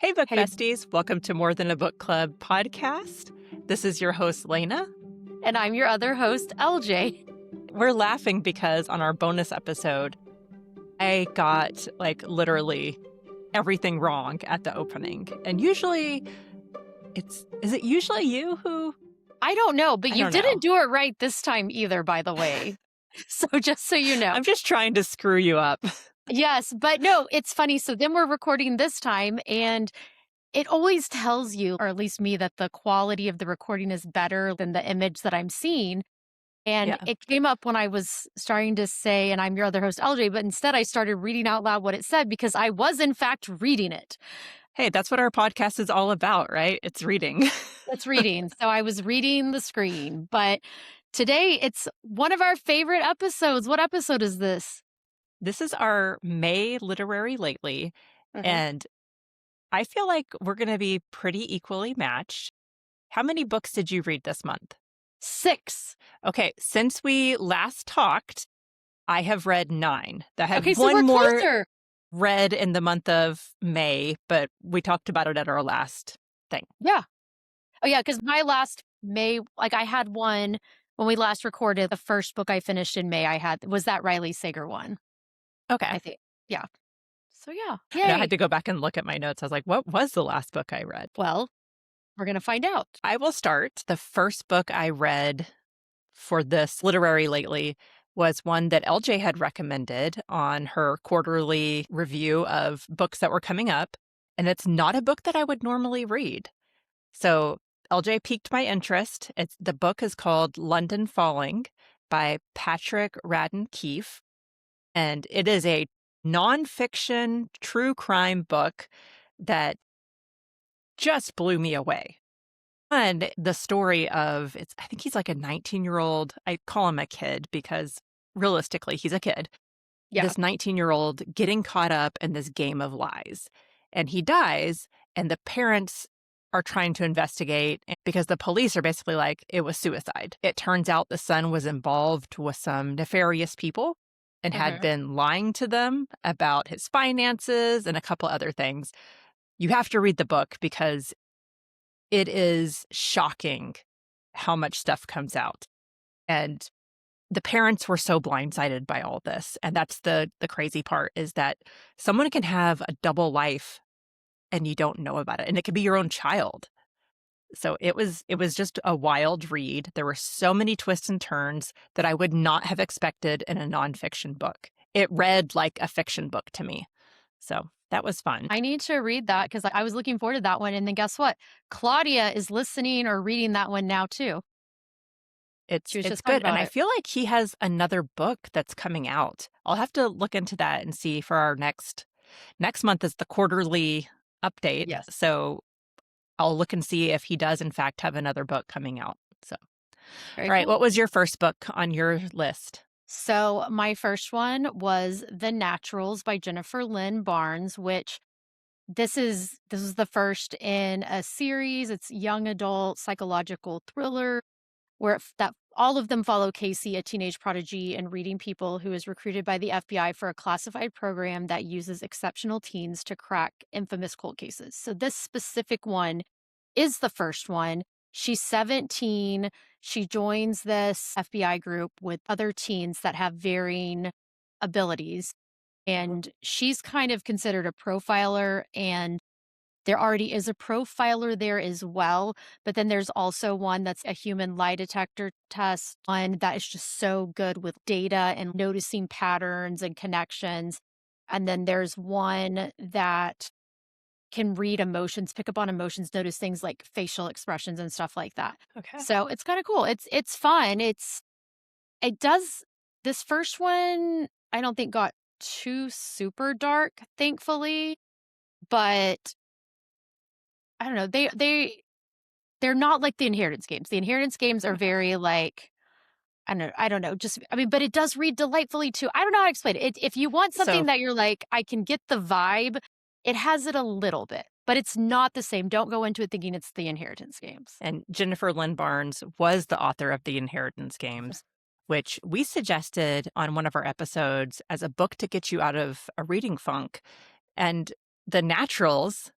Hey, book Hey, besties. Welcome to More Than a Book Club podcast. This is your host, Leyna. and I'm your other host, LJ. We're laughing because on our bonus episode, I got literally everything wrong at the opening. And usually is it usually you who? I don't know, but I you don't know. didn't do it right this time either, by the way. So just so you know. I'm just trying to screw you up. Yes, but no, it's funny. So then we're recording this time, and it always tells you, or at least me, that the quality of the recording is better than the image that I'm seeing. And Yeah. it came up when I was starting to say, and I'm your other host, LJ, but instead I started reading out loud what it said because I was, in fact, reading it. Hey, that's what our podcast is all about, right? It's reading. It's reading. So I was reading the screen, but today it's one of our favorite episodes. What episode is this? This is our May Literary Lately, Mhm. and I feel like we're going to be pretty equally matched. How many books did you read this month? 6. Okay, since we last talked, I have read 9. I Okay, had so we're one more closer. read in the month of May, but we talked about it at our last thing. Yeah. Oh, yeah, because my last May, I had one when we last recorded. The first book I finished in May, was that Riley Sager one, Okay. I think. Yeah. So, yeah. And I Yay. had to go back and look at my notes. I was like, what was the last book I read? Well, we're going to find out. I will start. The first book I read for this literary lately was one that LJ had recommended on her quarterly review of books that were coming up. And it's not a book that I would normally read. So LJ piqued my interest. The book is called London Falling by Patrick Radden Keefe. And it is a nonfiction true crime book that just blew me away. And the story of I think he's like a 19-year-old. I call him a kid because realistically, he's a kid. Yeah. This 19-year-old getting caught up in this game of lies. And he dies, and the parents are trying to investigate because the police are basically like, it was suicide. It turns out the son was involved with some nefarious people and had Mhm. been lying to them about his finances and a couple other things. You have to read the book because it is shocking how much stuff comes out. And the parents were so blindsided by all this. And that's the crazy part, is that someone can have a double life and you don't know about it. And it could be your own child. So it was just a wild read. There were so many twists and turns that I would not have expected in a nonfiction book. It read like a fiction book to me. So that was fun. I need to read that because I was looking forward to that one. And then guess what? Claudia is listening or reading that one now, too. She was It's just talking good. And about I it. feel like he has another book that's coming out. I'll have to look into that and see for our next month is the quarterly update. Yes. So I'll look and see if he does in fact have another book coming out. So, Very all right, cool. what was your first book on your list? So my first one was The Naturals by Jennifer Lynn Barnes, which this is the first in a series. It's young adult psychological thriller where that all of them follow Casey, a teenage prodigy and reading people who is recruited by the FBI for a classified program that uses exceptional teens to crack infamous cold cases. So this specific one is the first one. She's 17. She joins this FBI group with other teens that have varying abilities. And she's kind of considered a profiler, and there already is a profiler there as well. But then there's also one that's a human lie detector test, one that is just so good with data and noticing patterns and connections. And then there's one that can read emotions, pick up on emotions, notice things like facial expressions and stuff like that. Okay. So it's kind of cool. It's fun. It does this first one, I don't think got too super dark, thankfully, but I don't know. They're not like the inheritance games. The inheritance games are Okay. very like I don't know, just I mean, but it does read delightfully too. I don't know how to explain it. If you want So something that you're like, I can get the vibe, it has it a little bit, but it's not the same. Don't go into it thinking it's the inheritance games. and Jennifer Lynn Barnes was the author of the Inheritance Games, which we suggested on one of our episodes as a book to get you out of a reading funk. And The Naturals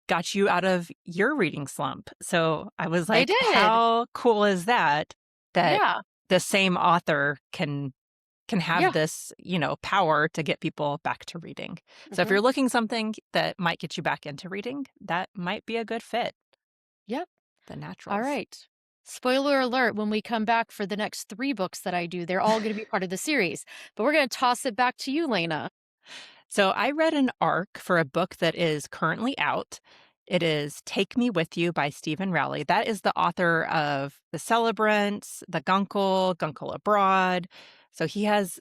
got you out of your reading slump. So I was They like, did. how cool is that, that Yeah. the same author can have Yeah. this, power to get people back to reading. So if Mhm. you're looking something that might get you back into reading, that might be a good fit, Yep. The All Naturals. right. Spoiler alert, when we come back for the next 3 books that I do, they're all gonna be part of the series. But we're gonna toss it back to you, Lena. So I read an arc for a book that is currently out. It is Take Me With You by Stephen Rowley. That is the author of The Celebrants, The Guncle, Guncle Abroad. So he has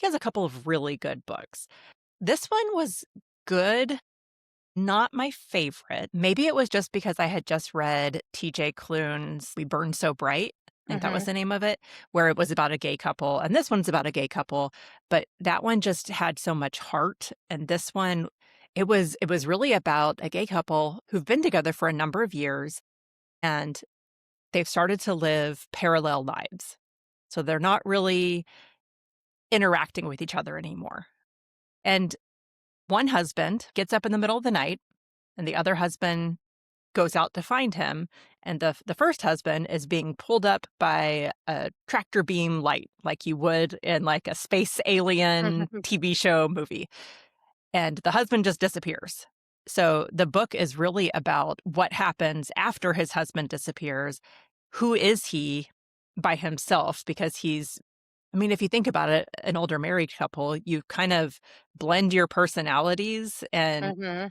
a couple of really good books. This one was good, not my favorite. Maybe it was just because I had just read TJ Klune's We Burn So Bright. I think that was Mhm. the name of it, where it was about a gay couple. And this one's about a gay couple, but that one just had so much heart. And this one, it was really about a gay couple who've been together for a number of years and they've started to live parallel lives. So they're not really interacting with each other anymore. And one husband gets up in the middle of the night and the other husband goes out to find him, and the first husband is being pulled up by a tractor beam light like you would in like a space alien TV show movie, and the husband just disappears. So the book is really about what happens after his husband disappears. Who is he by himself? Because I mean, if you think about it, an older married couple, you kind of blend your personalities and Mhm.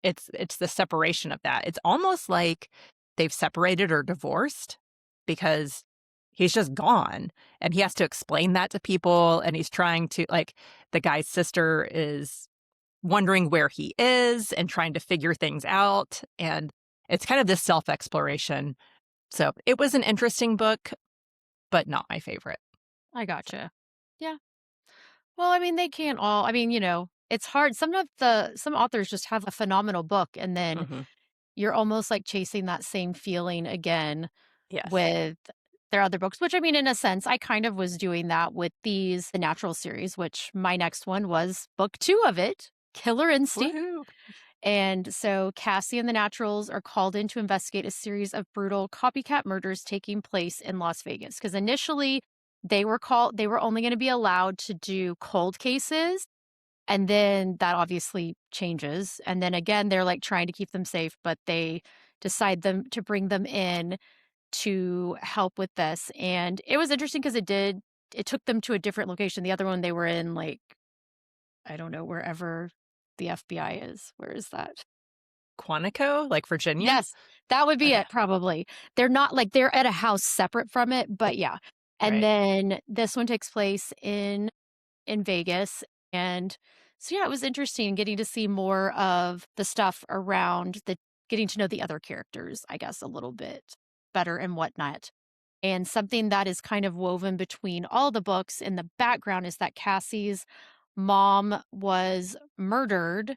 it's the separation of that. It's almost like they've separated or divorced because he's just gone and he has to explain that to people and he's trying to like the guy's sister is wondering where he is and trying to figure things out and it's kind of this self-exploration. So, it was an interesting book, but not my favorite. I gotcha. Yeah. Well, I mean, they can't all I mean, it's hard. Some authors just have a phenomenal book, and then Mhm. you're almost, like, chasing that same feeling again Yes. with their other books, which, I mean, in a sense, I kind of was doing that with The Natural series, which my next one was book 2 of it, Killer Instinct. Woohoo. And so Cassie and the Naturals are called in to investigate a series of brutal copycat murders taking place in Las Vegas. Because initially they were only going to be allowed to do cold cases. And then that obviously changes. And then again, they're like trying to keep them safe, but they decide them to bring them in to help with this. And it was interesting because it took them to a different location. The other one they were in like, I don't know, wherever the FBI is. Where is that? Quantico, like Virginia? Yes, that would be Okay. it probably. They're not like they're at a house separate from it, but yeah. And Right. then this one takes place in Vegas, and so, yeah, it was interesting getting to see more of the stuff around the getting to know the other characters, I guess, a little bit better and whatnot. And something that is kind of woven between all the books in the background is that Cassie's mom was murdered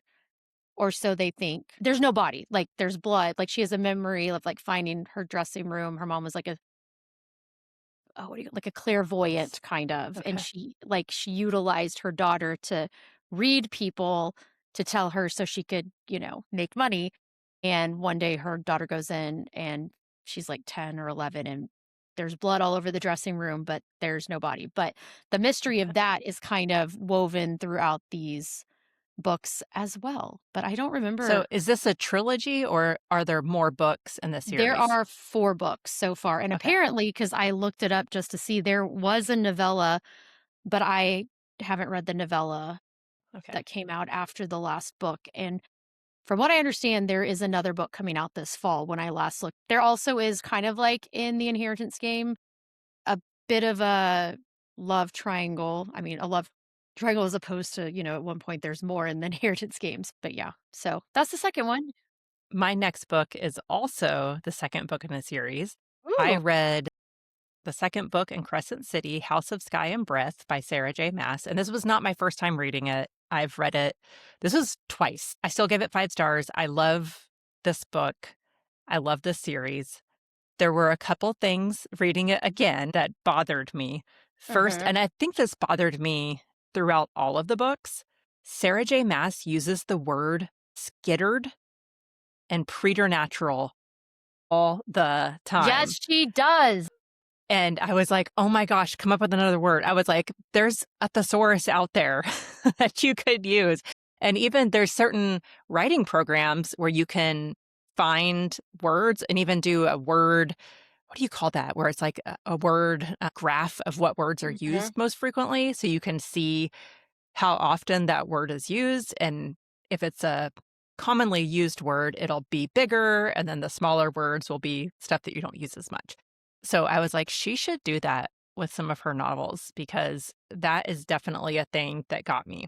or so they think. There's no body, like, there's blood, like, she has a memory of, like, finding her dressing room. Her mom was like a what do you like, a clairvoyant kind of, and Okay. she utilized her daughter to read people to tell her so she could, make money, and one day her daughter goes in and she's, like, 10 or 11, and there's blood all over the dressing room, but there's no body, but the mystery Okay. of that is kind of woven throughout these books as well, but I don't So remember. is this a trilogy or are there more books in the There series? are 4 books so far, and Okay. apparently, because I looked it up just to see, there was a novella, but I haven't read the novella Okay. that came out after the last book, and from what I understand, there is another book coming out this fall when I last looked. There also is kind of like in the Inheritance game, a bit of a love triangle. I mean, a love triangle as opposed to, at one point there's more in the Inheritance games, but yeah. So, that's the second one. My next book is also the second book in the series. I Ooh. read the second book in Crescent City, House of Sky and Breath by Sarah J. Maas, and this was not my first time reading it. I've read it. This was twice. I still give it 5 stars. I love this book. I love this series. There were a couple things reading it again that bothered me. First, Mhm. and I think this bothered me throughout all of the books, Sarah J. Maas uses the word skittered and preternatural all the time. Yes, she does. And I was like, "Oh my gosh, come up with another word." I was like, "There's a thesaurus out there that you could use." And even there's certain writing programs where you can find words and even do a word, what do you call that? Where it's like a word a graph of what words are Mhm. used most frequently, so you can see how often that word is used. And if it's a commonly used word, it'll be bigger. And then the smaller words will be stuff that you don't use as much. So I was like, she should do that with some of her novels because that is definitely a thing that got me.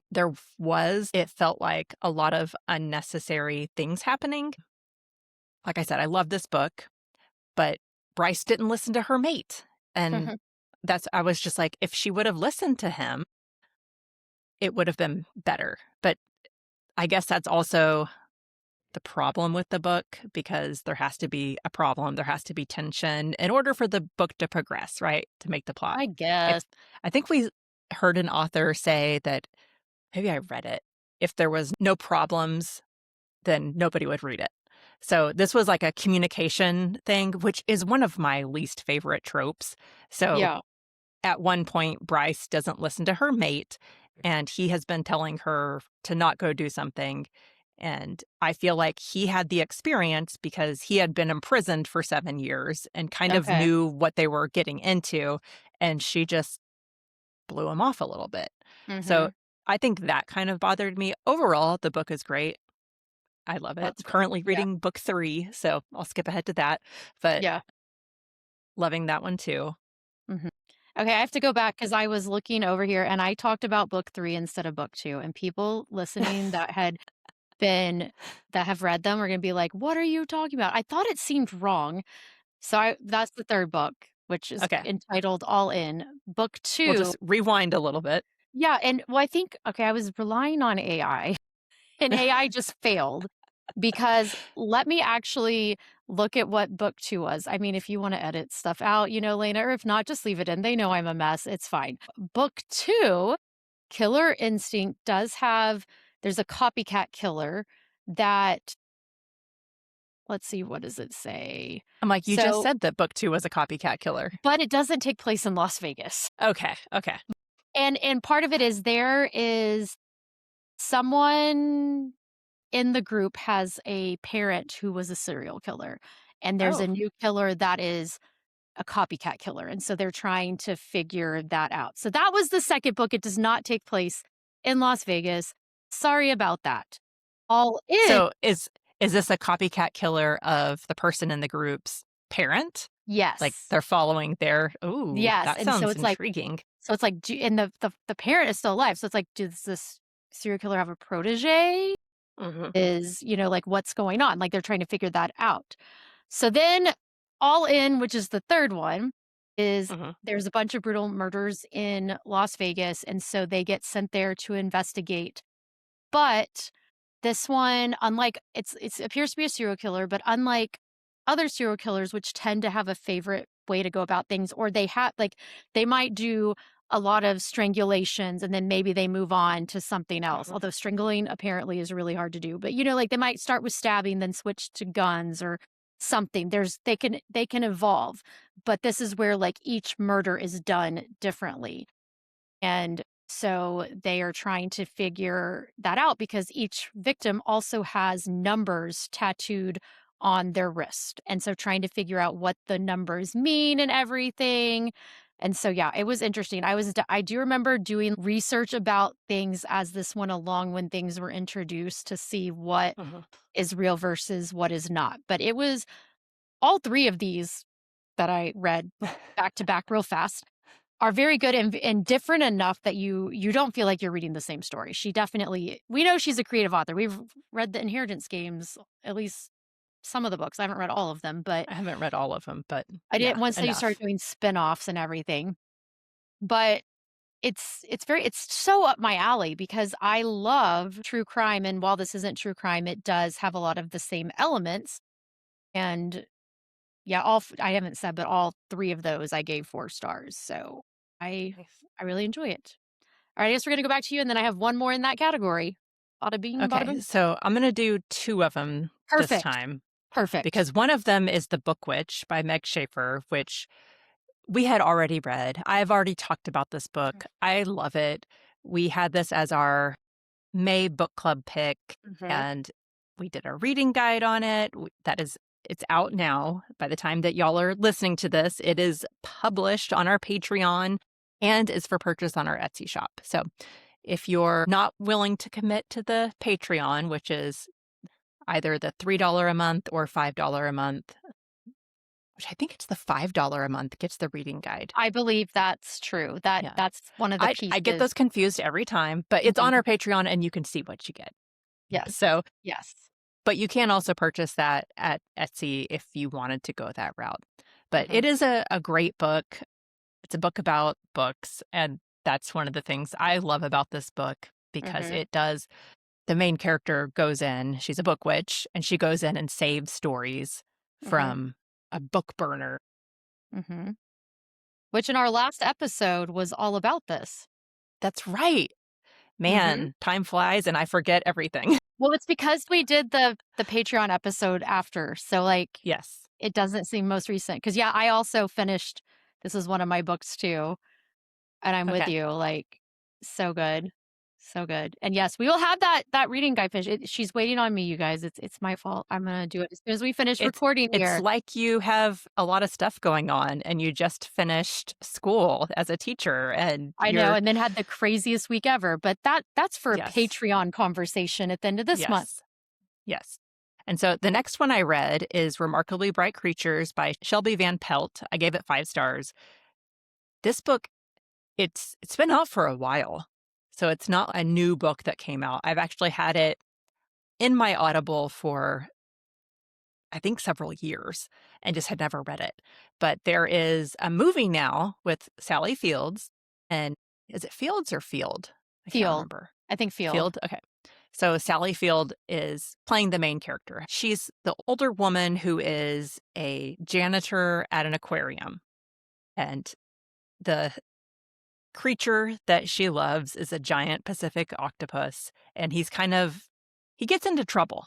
It felt like a lot of unnecessary things happening. Like I said, I love this book, but Bryce didn't listen to her mate. And I was just like, if she would have listened to him, it would have been better. But I guess that's also the problem with the book because there has to be a problem, there has to be tension in order for the book to progress, right? To make the plot. I I guess. I think we heard an author say that maybe I read it. If there was no problems, then nobody would read it. So this was like a communication thing, which is one of my least favorite tropes. So Yeah. at one point, Bryce doesn't listen to her mate, and he has been telling her to not go do something. And I feel like he had the experience because he had been imprisoned for 7 years and kind of Okay. knew what they were getting into. And she just blew him off a little bit. So Mhm. I think that kind of bothered me. Overall, the book is great. I love it. That's good. Currently Yeah. reading book 3, so I'll skip ahead to that, but Yeah. loving that one too. Mhm. Okay, I have to go back because I was looking over here and I talked about book 3 instead of book 2, and people listening been that have read them are gonna be like, "What are you talking about?" I thought it seemed wrong. So I that's the 3rd book, which is Okay, entitled All In. Book we'll 2. just rewind a little bit. Yeah, and well, I think okay, I was relying on AI, and AI just failed because let me actually look at what book 2 was. I mean, if you wanna edit stuff out, Lena, or if not, just leave it in. They know I'm a mess, it's fine. Book 2, Killer Instinct, does have there's a copycat killer that let's see, what does it say? I'm like, "You just So said that book 2 was a copycat killer." but it doesn't take place in Las Vegas. Okay, okay. And part of it is there is someone in the group has a parent who was a serial killer, and there's a Oh, new killer that is a copycat killer, and so they're trying to figure that out. So that was the 2nd book. It does not take place in Las Vegas. Sorry about that. All in. so is this a copycat killer of the person in the group's parent? Like, Yes. they're following their ooh, Yes, that and so sounds it's like intriguing. and the parent is still alive, so it's like, does this serial killer have a protege? Mhm, Is, like, what's going on? Like, they're trying to figure that out. So then All In, which is the 3rd one, is mhm. there's a bunch of brutal murders in Las Vegas, and so they get sent there to investigate. But this one, unlike it's appears to be a serial killer, but unlike other serial killers, which tend to have a favorite way to go about things, or they have like they might do a lot of strangulations and then maybe they move on to something else. Mhm. Although strangling apparently is really hard to do. But like they might start with stabbing, then switch to guns or something. They can evolve. But this is where like each murder is done differently. And so they are trying to figure that out because each victim also has numbers tattooed on their wrist. And so trying to figure out what the numbers mean and everything. And so yeah, it was interesting. I do remember doing research about things as this went along when things were introduced to see what Mhm. is real versus what is not. But it was all 3 of these that I read back to back real fast are very good and different enough that you don't feel like you're reading the same story. She definitely we know she's a creative author. We've read the Inheritance Games, at least some of the books. I haven't read all of them, but I haven't read all of them, but I did yeah, once they started enough. doing spin-offs and everything. But it's so up my alley because I love true crime, and while this isn't true crime, it does have a lot of the same elements. And yeah, I haven't said, but all 3 of those I gave 4 stars. So I Nice. I really enjoy it. All right, I guess we're gonna go back to you, and then I have one more in that category. Bada bing, bada Okay, boom. so I'm gonna do 2 of them this Perfect. time Perfect. because one of them is The Book Witch by Meg Schaefer, which we had already read. I've already talked about this book. I love it. We had this as our May book club pick, Mhm. and we did a reading guide on it. It's out now. By the time that y'all are listening to this, it is published on our Patreon and is for purchase on our Etsy shop. So if you're not willing to commit to the Patreon, which is either the $3 a month or $5 a month, which I think it's the $5 a month gets the reading guide. I believe that's true. Yeah. That's one of the I get pieces. those confused every time, but it's on Mhm. our Patreon and you can see what you get. Yes. So, Yes. but you can also purchase that at Etsy if you wanted to go that route. But Mhm. it is a great book. It's a book about books. And that's one of the things I love about this book because Mhm. it does. The main character goes in, she's a book witch, and she goes in and saves stories Mhm. from a book burner. Mhm. Which in our last episode was all about this. That's right. Mhm. Man, time flies and I forget everything. Well, it's because we did the Patreon episode after, so, like, Yes. it doesn't seem most recent. Because yeah, I also finished this is one of my books too, and I'm with Okay. you, like, so good. So good. And yes, we will have that reading guide finish. She's waiting on me, you guys. It's my fault. I'm gonna do it as soon as we finish It's recording it's here. like you have a lot of stuff going on and you just finished school as a teacher and I know, you're and then had the craziest week ever, but that's for a yes. Patreon conversation at the end of this month. Yes. Yes. And so the next one I read is Remarkably Bright Creatures by Shelby Van Pelt. I gave it 5 stars. This book, it's been out for a while. So it's not a new book that came out. I've actually had it in my Audible for I think several years and just had never read it. But there is a movie now with Sally Fields and is it Fields or Field? I can't Field. remember. I think Field. Field? Okay. So Sally Field is playing the main character. She's the older woman who is a janitor at an aquarium. And the creature that she loves is a giant Pacific octopus. And he gets into trouble.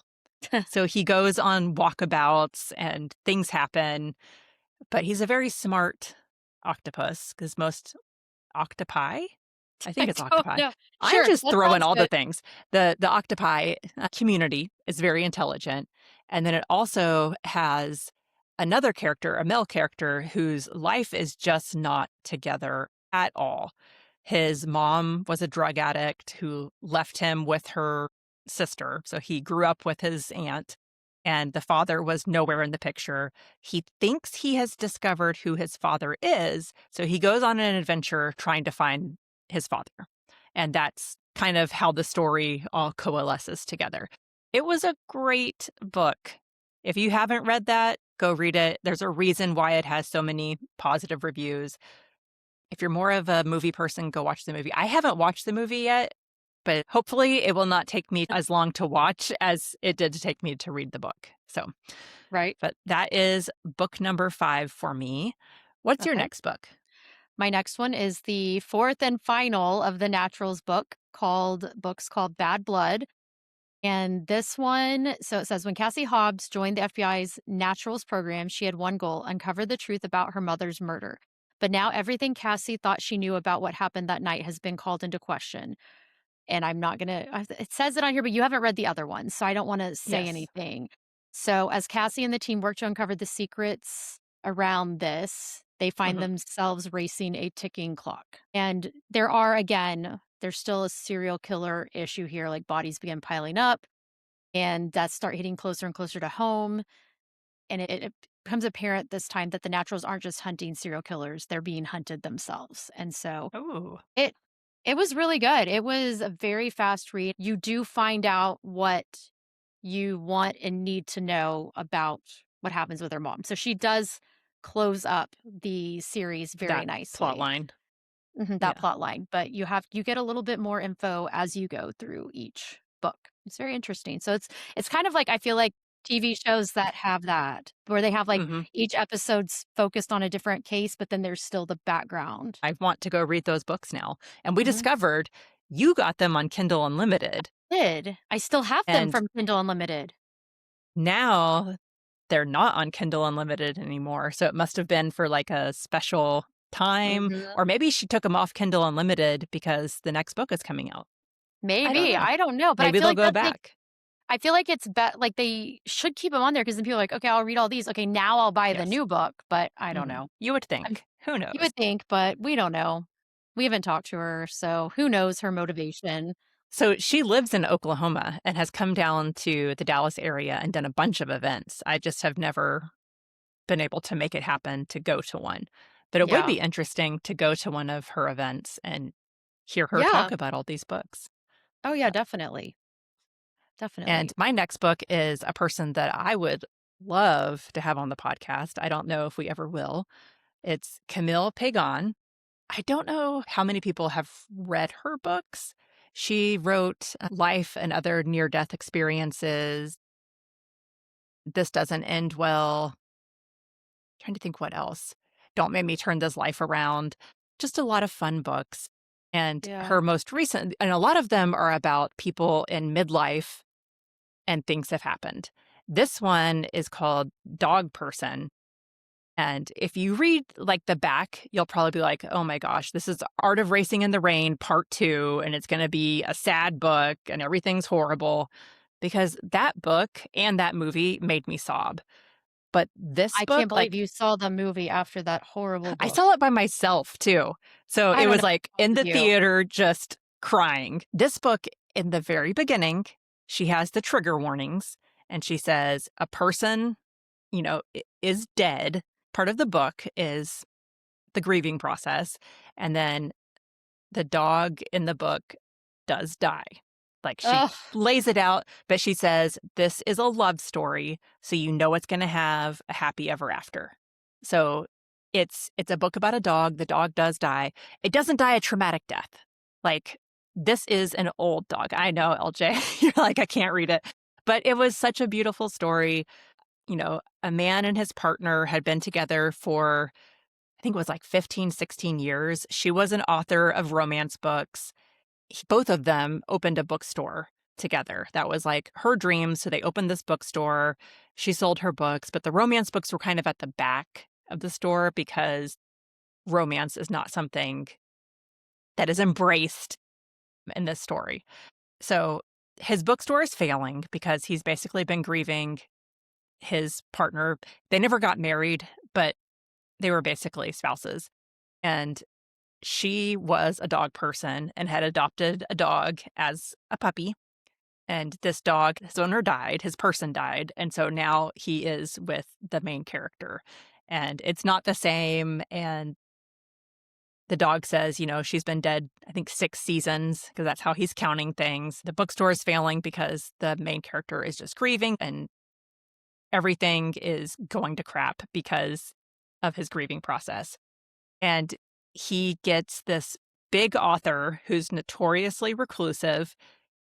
So he goes on walkabouts and things happen, but he's a very smart octopus because most octopi I think I it's don't octopi. know. I'm Sure, just that throwing sounds all the good. things. The octopi community is very intelligent, and then it also has another character, a male character whose life is just not together at all. His mom was a drug addict who left him with her sister, so he grew up with his aunt, and the father was nowhere in the picture. He thinks he has discovered who his father is, so he goes on an adventure trying to find his father. And that's kind of how the story all coalesces together. It was a great book. If you haven't read that, go read it. There's a reason why it has so many positive reviews. If you're more of a movie person, go watch the movie. I haven't watched the movie yet, but hopefully it will not take me as long to watch as it did to take me to read the book. So, Right. but that is book number 5 for me. What's your Okay. next book? My next one is the fourth and final of the Naturals books called Bad Blood. And this one, so it says when Cassie Hobbs joined the FBI's Naturals program, she had one goal: uncover the truth about her mother's murder. But now everything Cassie thought she knew about what happened that night has been called into question. And I'm not gonna it says it on here, but you haven't read the other one, so I don't wanna say Yes. anything. So, as Cassie and the team work to uncover the secrets around this, they find Hmm. themselves racing a ticking clock. And there are, again, there's still a serial killer issue here, like bodies begin piling up, and deaths start hitting closer and closer to home. And it becomes apparent this time that the Naturals aren't just hunting serial killers, they're being hunted themselves. And so Oh, it it was really good. It was a very fast read. You do find out what you want and need to know about what happens with her mom. So she does close up the series very that plot nicely. line. That Yeah. plot line, but you get a little bit more info as you go through each book. It's very interesting. So it's kind of like I feel like TV shows that have that, where they have like Hmm. each episode's focused on a different case, but then there's still the background. I want to go read those books now. And we Mhm. discovered You got them on Kindle Unlimited, Did. I still have them and from Kindle Unlimited. now they're not on Kindle Unlimited anymore, so it must have been for, like, a special time, Mhm. or maybe she took them off Kindle Unlimited because the next book is coming out. I don't Maybe, know. I don't know, but I Maybe feel they'll like go that's, like back. I feel like it's like, they should keep them on there because then people are like, "Okay, I'll read all these. Okay, now I'll buy the Yes. new book," but I don't Mhm. know. You would I'm think. Who You knows? would think, but we don't know. We haven't talked to her, so who knows her motivation. So she lives in Oklahoma and has come down to the Dallas area and done a bunch of events. I just have never been able to make it happen to go to one. But it would Yeah. be interesting to go to one of her events and hear her Yeah. talk about all these books. Oh, yeah, definitely. And Definitely. my next book is a person that I would love to have on the podcast. I don't know if we ever will. It's Camille Pagan. I don't know how many people have read her books. She wrote Life and Other Near Death Experiences. This Doesn't End Well. Trying to think what else. Don't Make Me Turn This Life Around. Just a lot of fun books. And Yeah. her most recent, and a lot of them are about people in midlife and things have happened. This one is called Dog Person. And if you read like the back, you'll probably be like, oh my gosh, this is Art of Racing in the Rain, part two, and it's going to be a sad book and everything's horrible. Because that book and that movie made me sob. But this I can't book, believe like, you saw the movie after that horrible I book. saw it by myself too. So I it don't was know like what's wrong in with the you. theater, just crying. This book, in the very beginning, she has the trigger warnings and she says, a person, is dead. Part of the book is the grieving process. And then the dog in the book does die. Like, she Ugh. lays it out, but she says, this is a love story, so you know it's going to have a happy ever after. So it's a book about a dog. The dog does die. It doesn't die a traumatic death. Like, this is an old dog. I know, LJ. You're like, I can't read it. But it was such a beautiful story. A man and his partner had been together for, I think it was like 15, 16 years. She was an author of romance books. Both of them opened a bookstore together. That was like her dream. So they opened this bookstore. She sold her books, but the romance books were kind of at the back of the store because romance is not something that is embraced in this story. So his bookstore is failing because he's basically been grieving his partner. They never got married, but they were basically spouses. And she was a dog person and had adopted a dog as a puppy. And this dog, his owner died, his person died. And so now he is with the main character. And it's not the same. And the dog says, she's been dead, I think, 6 seasons, because that's how he's counting things. The bookstore is failing because the main character is just grieving and everything is going to crap because of his grieving process. And he gets this big author who's notoriously reclusive,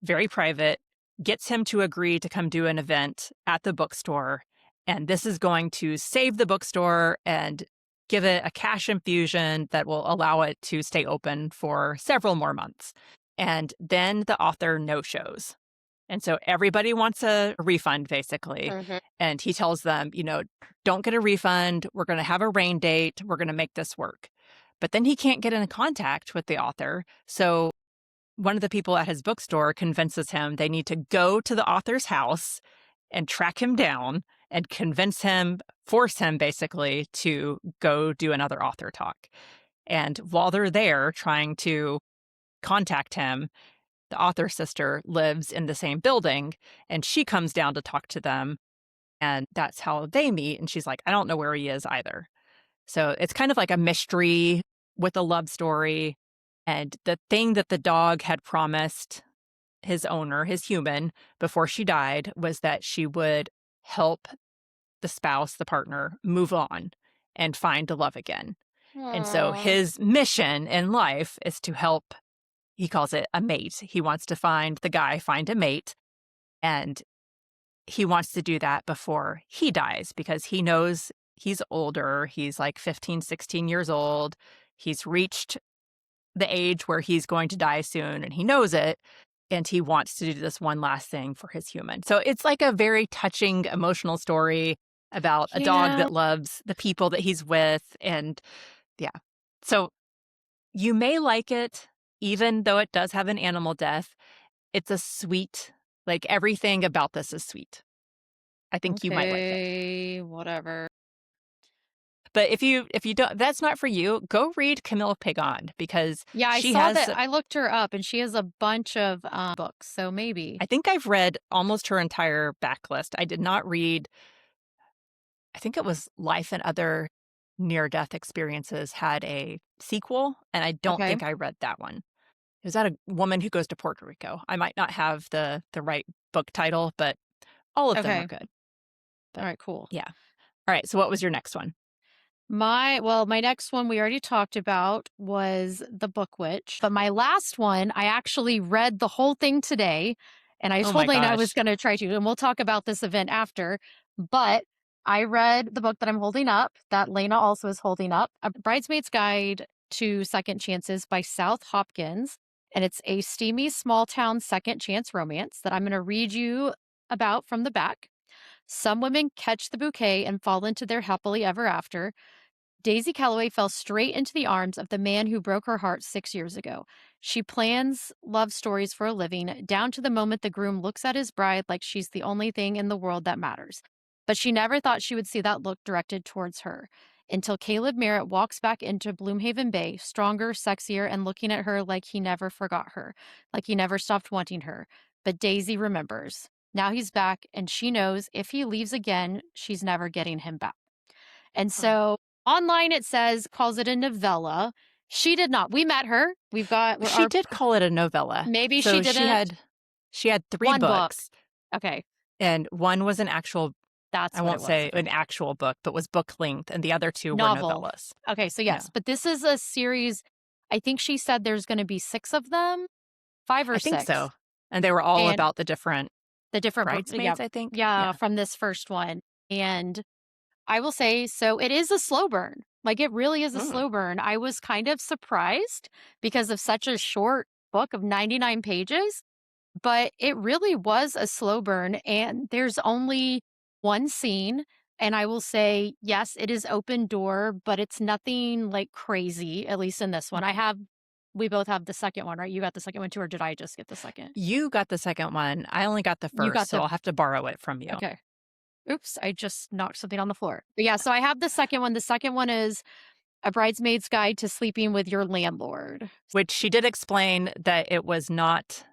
very private, gets him to agree to come do an event at the bookstore. And this is going to save the bookstore and give it a cash infusion that will allow it to stay open for several more months. And then the author no shows. And so everybody wants a refund, basically. Mhm. And he tells them, don't get a refund. We're going to have a rain date. We're going to make this work. But then he can't get in contact with the author. So one of the people at his bookstore convinces him they need to go to the author's house and track him down and convince him, force him basically to go do another author talk. And while they're there trying to contact him, the author's sister lives in the same building and she comes down to talk to them. And that's how they meet. And she's like, I don't know where he is either. So it's kind of like a mystery with a love story. And the thing that the dog had promised his owner, his human, before she died was that she would help the spouse, the partner, move on and find love again. And so Aw. his mission in life is to help, he calls it a mate. He wants to find the guy, find a mate. And he wants to do that before he dies because he knows he's older. He's like 15, 16 years old. He's reached the age where he's going to die soon and he knows it. And he wants to do this one last thing for his human. So it's like a very touching, emotional story about a dog Yeah. that loves the people that he's with. And yeah. So you may like it, even though it does have an animal death. It's a sweet, like everything about this is sweet. I think you might like it. Okay, whatever. But if you don't, that's not for you. Go read Camille Pagond because Yeah, I she saw has. that. I looked her up and she has a bunch of books, so maybe. I think I've read almost her entire backlist. I did not read. I think it was Life and Other Near-Death Experiences had a sequel, and I don't Okay. think I read that one. Is that a woman who goes to Puerto Rico? I might not have the right book title, but all of them are Okay. good. All But right, cool. yeah. All right. So what was your next one? My next one we already talked about was The Book Witch. But my last one, I actually read the whole thing today. And I Oh told my Lane I was gosh. going to try to, and we'll talk about this event after. But I read the book that I'm holding up, that Lena also is holding up, A Bridesmaid's Guide to Second Chances by South Hopkins. And it's a steamy small town second chance romance that I'm going to read you about from the back. Some women catch the bouquet and fall into their happily ever after. Daisy Calloway fell straight into the arms of the man who broke her heart 6 years ago. She plans love stories for a living, down to the moment the groom looks at his bride like she's the only thing in the world that matters. But she never thought she would see that look directed towards her. Until Caleb Merritt walks back into Bloomhaven Bay, stronger, sexier, and looking at her like he never forgot her, like he never stopped wanting her. But Daisy remembers. Now he's back, and she knows if he leaves again, she's never getting him back. And Oh. so online it says, calls it a novella. She did not. We met her. We've got She our, did call it a novella. maybe she So didn't. she had three One book. books, Okay. and one was an actual, That's I what it won't was. say Okay. an actual book, but was book length, and the other two were Novel. novellas. Okay. So, Yeah. yes, but this is a series. I think she said there's going to be 6 of them, five I or think six. so. And they were all And about the different the different, yeah, bridesmaids, I think. yeah, Yeah. from this first one. And I will say, so it is a slow burn. Like it really is a Mm. slow burn. I was kind of surprised because of such a short book of 99 pages, but it really was a slow burn. And there's only one scene. And I will say, yes, it is open door, but it's nothing like crazy, at least in this one. Okay. We both have the second one, right? You got the second one too, or did I just get the second? You got the second one. I only got the You got first, so the, I'll have to borrow it from you. okay. Oops, I just knocked something on the floor. But yeah, so I have the second one. The second one is A Bridesmaid's Guide to Sleeping with Your Landlord. Which she did explain that it was not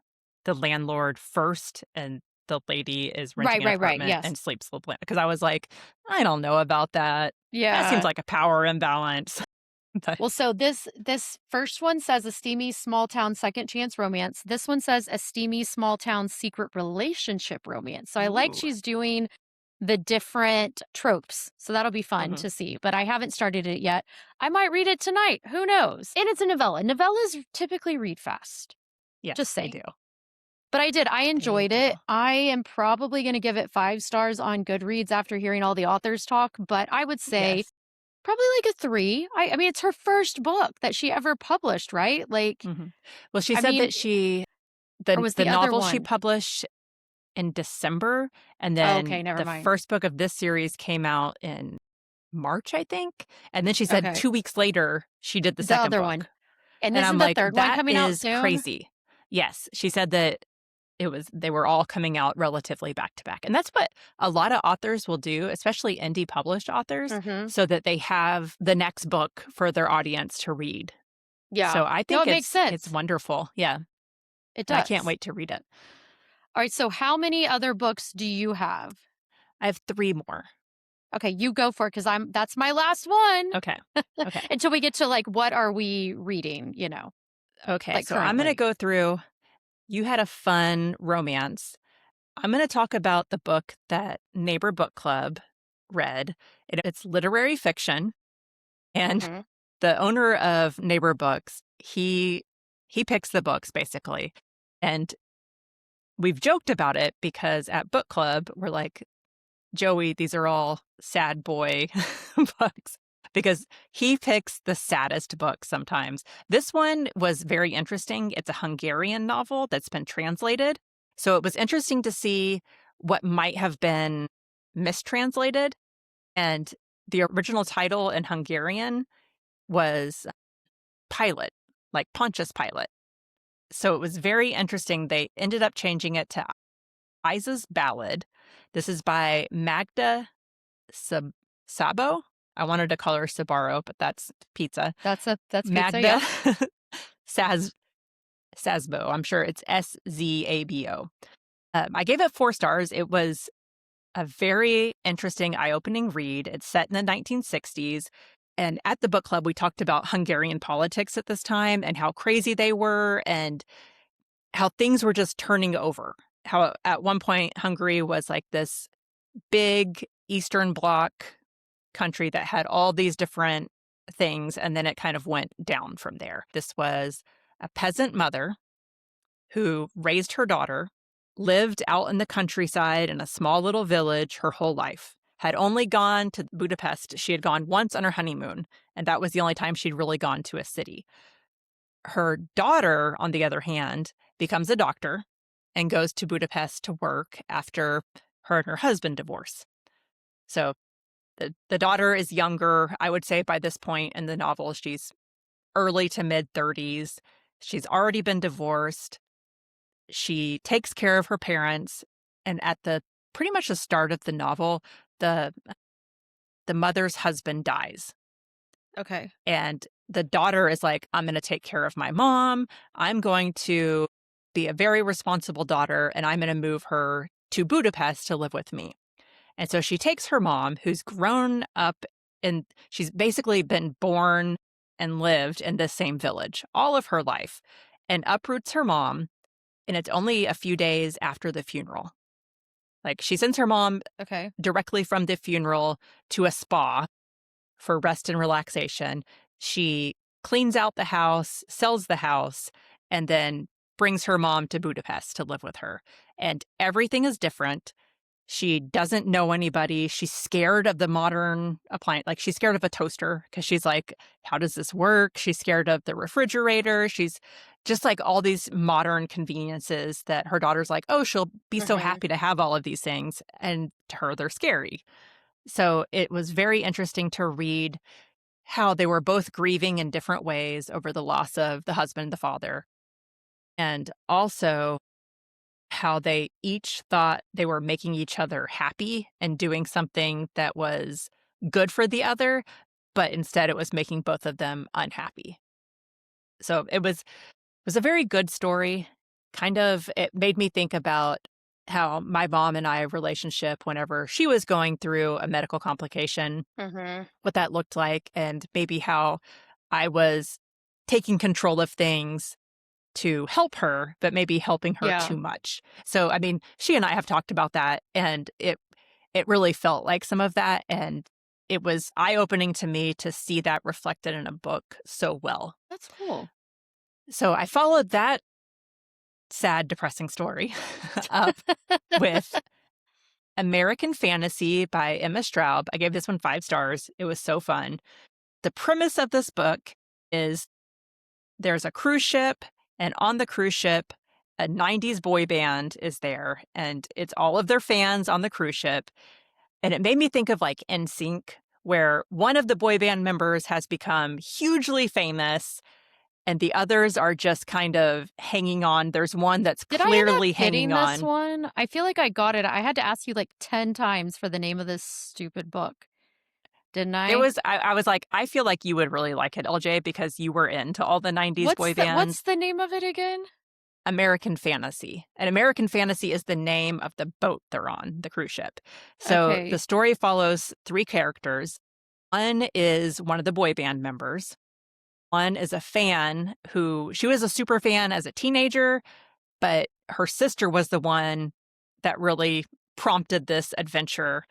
the landlord first, and the lady is renting Right, an right, right. apartment Yes. and sleeps with because I was like, I don't know about that. That seems Yeah. like a power imbalance. But Well, so this first one says a steamy small town second chance romance. This one says a steamy small town secret relationship romance. So I like ooh. she's doing the different tropes. So that'll be fun Mhm. to see. But I haven't started it yet. I might read it tonight. Who knows? And it's a novella. Novellas typically read fast. Just Yes, they saying. do. But I did. I They enjoyed do. it. I am probably going to give it 5 stars on Goodreads after hearing all the authors talk, but I would say Yes. probably like a 3. I mean, it's her first book that she ever published, right? Like, Mhm. Well, she I said mean, that she or was the the other novel she one? published in December, and Oh, then okay, never the mind. first book of this series came out in March, I think. And then she said Okay. 2 weeks later, she did the The second other one. book. And And I'm isn't the like, third one "That coming out is soon? crazy." Yes, she said that they were all coming out relatively back to back. And that's what a lot of authors will do, especially indie published authors, Mhm. so that they have the next book for their audience to read. Yeah. So I No, think it makes it's sense. wonderful. Yeah, It and I can't does. wait to read it. All right, so how many other books do you have? I have 3 more. Okay, you go for it because that's my last one. Okay. Okay. Until we get to like what are we reading, Okay, like so I'm gonna currently. go through you had a fun romance. I'm gonna talk about the book that Neighbor Book Club read. It's literary fiction, and Mhm. the owner of Neighbor Books, he picks the books basically. And we've joked about it because at book club, we're like, Joey, these are all sad boy books. because he picks the saddest books sometimes. This one was very interesting. It's a Hungarian novel that's been translated. So it was interesting to see what might have been mistranslated. And the original title in Hungarian was Pilate, like Pontius Pilate. So it was very interesting. They ended up changing it to Isa's Ballad. This is by Magda Sabo. I wanted to call her Sabaro, but that's pizza. That's pizza, Magda yeah. Saz Sazbo. I'm sure it's Szabo. I gave it 4 stars. It was a very interesting, eye-opening read. It's set in the 1960s. And at the book club, we talked about Hungarian politics at this time and how crazy they were and how things were just turning over. How at one point Hungary was like this big Eastern Bloc country that had all these different things, and then it kind of went down from there. This was a peasant mother who raised her daughter, lived out in the countryside in a small little village her whole life, had only gone to Budapest. She had gone once on her honeymoon, and that was the only time she'd really gone to a city. Her daughter, on the other hand, becomes a doctor and goes to Budapest to work after her and her husband divorce. So the daughter is younger. I would say by this point in the novel, she's early to mid 30s. She's already been divorced. She takes care of her parents. And at the pretty much the start of the novel, the mother's husband dies. Okay. And the daughter is like, I'm going to take care of my mom. I'm going to be a very responsible daughter, and I'm going to move her to Budapest to live with me. And so she takes her mom, who's grown up and she's basically been born and lived in this same village all of her life, and uproots her mom. And it's only a few days after the funeral. Like, she sends her mom Okay. directly from the funeral to a spa for rest and relaxation. She cleans out the house, sells the house, and then brings her mom to Budapest to live with her. And everything is different. She doesn't know anybody. She's scared of the modern appliance. Like, she's scared of a toaster because she's like, how does this work? She's scared of the refrigerator. She's just like all these modern conveniences that her daughter's like, oh, she'll be so Mhm. happy to have all of these things. And to her, they're scary. So it was very interesting to read how they were both grieving in different ways over the loss of the husband and the father. And also how they each thought they were making each other happy and doing something that was good for the other, but instead it was making both of them unhappy. So it was a very good story. Kind of, it made me think about how my mom and I relationship whenever she was going through a medical complication, Mhm. what that looked like, and maybe how I was taking control of things to help her, but maybe helping her Yeah. too much. So, I mean, she and I have talked about that, and it really felt like some of that, and it was eye-opening to me to see that reflected in a book so well. That's cool. So I followed that sad, depressing story up with American Fantasy by Emma Straub. I gave this one 5 stars. It was so fun. The premise of this book is there's a cruise ship, and on the cruise ship, a 90s boy band is there, and it's all of their fans on the cruise ship. And it made me think of like NSYNC, where one of the boy band members has become hugely famous and the others are just kind of hanging on. There's one that's Did I end up clearly getting hanging this on. one? I feel like I got it. I had to ask you like 10 times for the name of this stupid book. Didn't There I? was I was like, I feel like you would really like it, LJ, because you were into all the 90s boy What's bands. the name of it again? American Fantasy. And American Fantasy is the name of the boat they're on, the cruise ship. So the Okay. story follows 3 characters. One is one of the boy band members. One is a fan who she was a super fan as a teenager, but her sister was the one that really prompted this adventure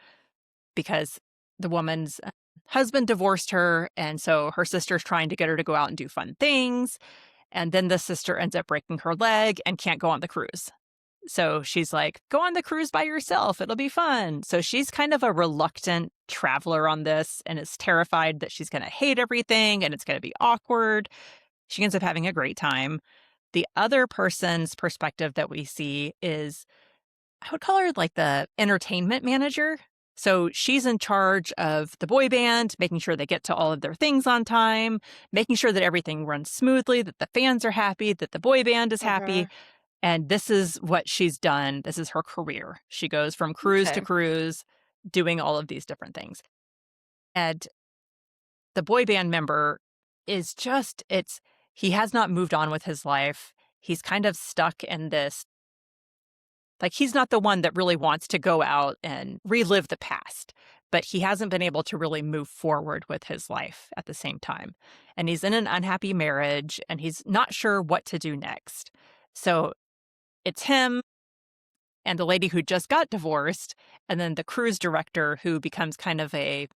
because the woman's husband divorced her. And so her sister's trying to get her to go out and do fun things. And then the sister ends up breaking her leg and can't go on the cruise. So she's like, go on the cruise by yourself. It'll be fun. So she's kind of a reluctant traveler on this and is terrified that she's going to hate everything and it's going to be awkward. She ends up having a great time. The other person's perspective that we see is, I would call her like the entertainment manager. So she's in charge of the boy band, making sure they get to all of their things on time, making sure that everything runs smoothly, that the fans are happy, that the boy band is happy. Okay. And this is what she's done. This is her career. She goes from cruise to Okay. cruise, doing all of these different things. And the boy band member is just, he has not moved on with his life. He's kind of stuck in this, like, he's not the one that really wants to go out and relive the past, but he hasn't been able to really move forward with his life at the same time. And he's in an unhappy marriage and he's not sure what to do next. So it's him and the lady who just got divorced, and then the cruise director who becomes kind of a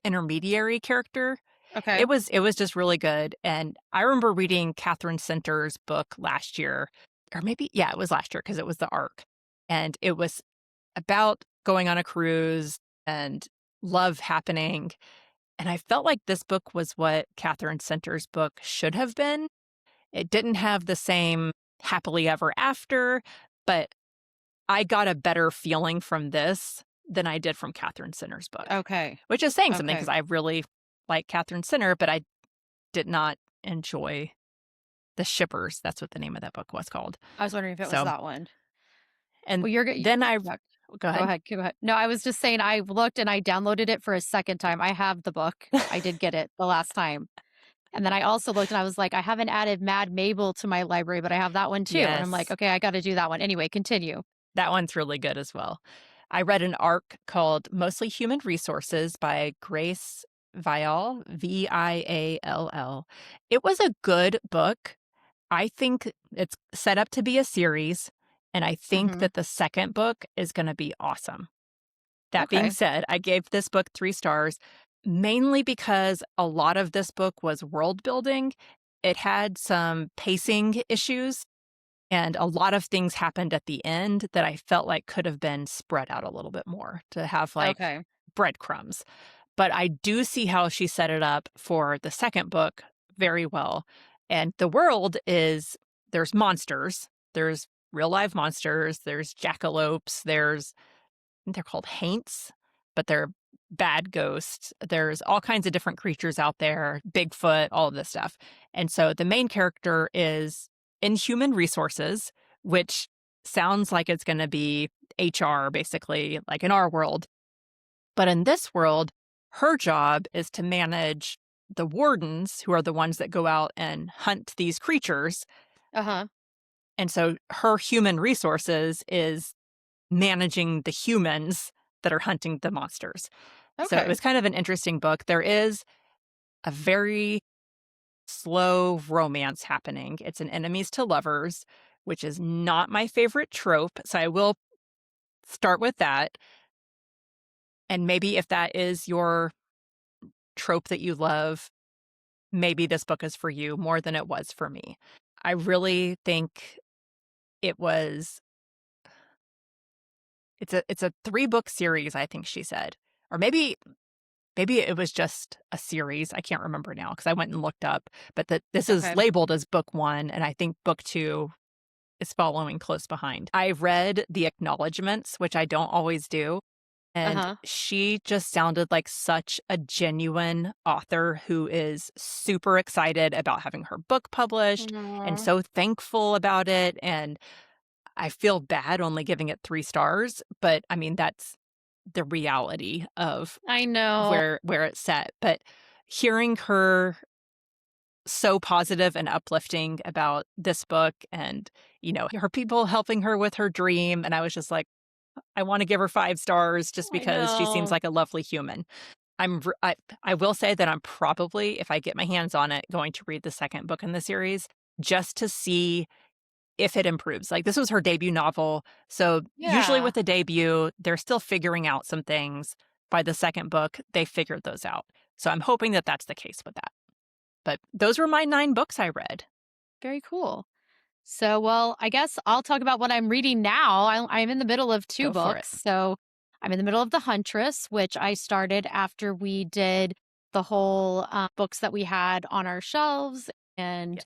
intermediary character. Okay. It was just really good, and I remember reading Catherine Center's book last year, or maybe yeah, it was last year because it was the Ark, and it was about going on a cruise and love happening, and I felt like this book was what Catherine Center's book should have been. It didn't have the same happily ever after, but I got a better feeling from this than I did from Catherine Center's book, Okay. which is saying something because Okay. I really like Catherine Center, but I did not enjoy The Shippers. That's what the name of that book was called. I was wondering if it was So, that one. and Well, you're good. then I Yeah. go Go ahead. ahead. Go ahead. No, I was just saying I looked and I downloaded it for a second time. I have the book. I did get it the last time. And then I also looked and I was like, I haven't added Mad Mabel to my library, but I have that one too. And I'm like, Yes, okay, I got to do that one. Anyway, continue. that one's really good as well. I read an arc called Mostly Human Resources by Grace Viall, Viall. It was a good book. I think it's set up to be a series, and I think Hmm. that the second book is going to be awesome. That being Okay. said, I gave this book 3 stars, mainly because a lot of this book was world building. It had some pacing issues, and a lot of things happened at the end that I felt like could have been spread out a little bit more to have, like, Okay. breadcrumbs. But I do see how she set it up for the second book very well. And the world is, there's monsters, there's real live monsters, there's jackalopes, they're called haints, but they're bad ghosts. There's all kinds of different creatures out there, Bigfoot, all of this stuff. And so the main character is in human resources, which sounds like it's going to be HR, basically, like in our world. But in this world, her job is to manage the wardens, who are the ones that go out and hunt these creatures. Uh huh. And so her human resources is managing the humans that are hunting the monsters. So it Okay. was kind of an interesting book. There is a very slow romance happening. It's an enemies to lovers, which is not my favorite trope. So I will start with that. And maybe if that is your trope that you love, maybe this book is for you more than it was for me. I really think it was it's a 3-book series, I think she said. Or maybe it was just a series. I can't remember now because I went and looked up, but that this is Okay. labeled as book 1 and I think book 2 is following close behind. I read the acknowledgments, which I don't always do, Uh and huh. she just sounded like such a genuine author who is super excited about having her book published and Aw. so thankful about it, and I feel bad only giving it 3 stars, but I mean, that's the reality of I know. where it's set. But hearing her so positive and uplifting about this book and, her people helping her with her dream, and I was just like, I wanna give her 5 stars just I because she seems know. like a lovely human. I will say that I'm probably, if I get my hands on it, going to read the second book in the series just to see if it improves. Like, this was her debut novel, so usually Yeah. with a debut, they're still figuring out some things. By the second book, they figured those out. So I'm hoping that that's the case with that. But those were my 9 books I read. Very cool. So, well, I guess I'll talk about what I'm reading now. I'm in the middle of two Go for it. books. So, I'm in the middle of The Huntress, which I started after we did the whole books that we had on our shelves. And Yes.